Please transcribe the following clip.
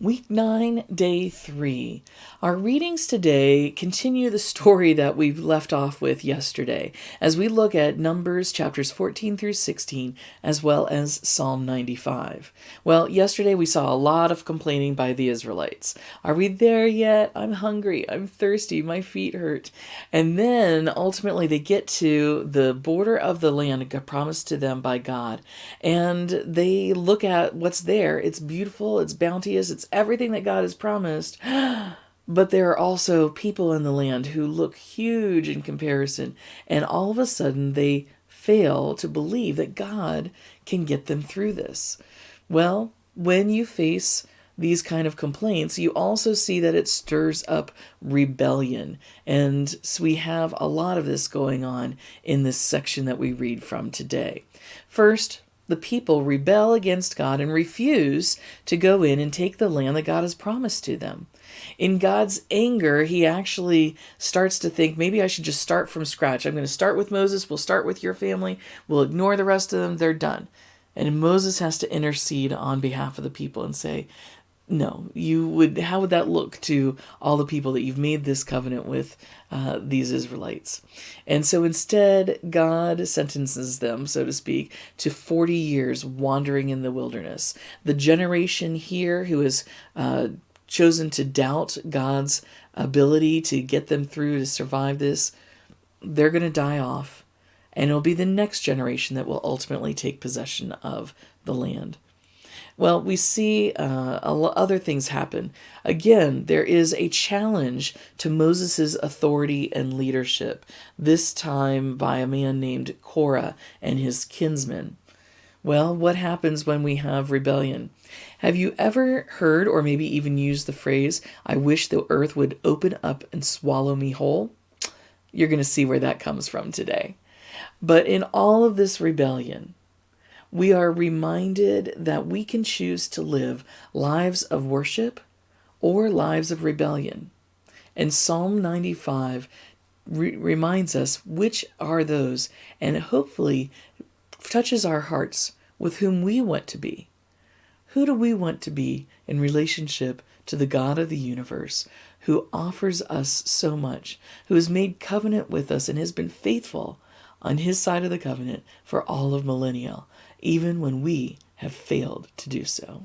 Week 9, Day 3. Our readings today continue the story that we left off with yesterday as we look at Numbers chapters 14 through 16 as well as Psalm 95. Well, yesterday we saw a lot of complaining by the Israelites. Are we there yet? I'm hungry. I'm thirsty. My feet hurt. And then ultimately they get to the border of the land promised to them by God. And they look at what's there. It's beautiful. It's bounteous. It's everything that God has promised. But there are also people in the land who look huge in comparison. And all of a sudden, they fail to believe that God can get them through this. Well, when you face these kind of complaints, you also see that it stirs up rebellion. And so we have a lot of this going on in this section that we read from today. First, the people rebel against God and refuse to go in and take the land that God has promised to them. In God's anger, he actually starts to think, maybe I should just start from scratch. I'm going to start with Moses. We'll start with your family. We'll ignore the rest of them. They're done. And Moses has to intercede on behalf of the people and say, no, how would that look to all the people that you've made this covenant with, these Israelites? And so instead, God sentences them, so to speak, to 40 years wandering in the wilderness. The generation here who has chosen to doubt God's ability to get them through to survive this, they're going to die off. And it'll be the next generation that will ultimately take possession of the land. Well, we see other things happen. Again, there is a challenge to Moses' authority and leadership, this time by a man named Korah and his kinsmen. Well, what happens when we have rebellion? Have you ever heard or maybe even used the phrase, I wish the earth would open up and swallow me whole? You're going to see where that comes from today. But in all of this rebellion, we are reminded that we can choose to live lives of worship or lives of rebellion. And Psalm 95 reminds us which are those, and it hopefully touches our hearts with whom we want to be. Who do we want to be in relationship to the God of the universe, who offers us so much, who has made covenant with us and has been faithful on his side of the covenant for all of millennia, even when we have failed to do so?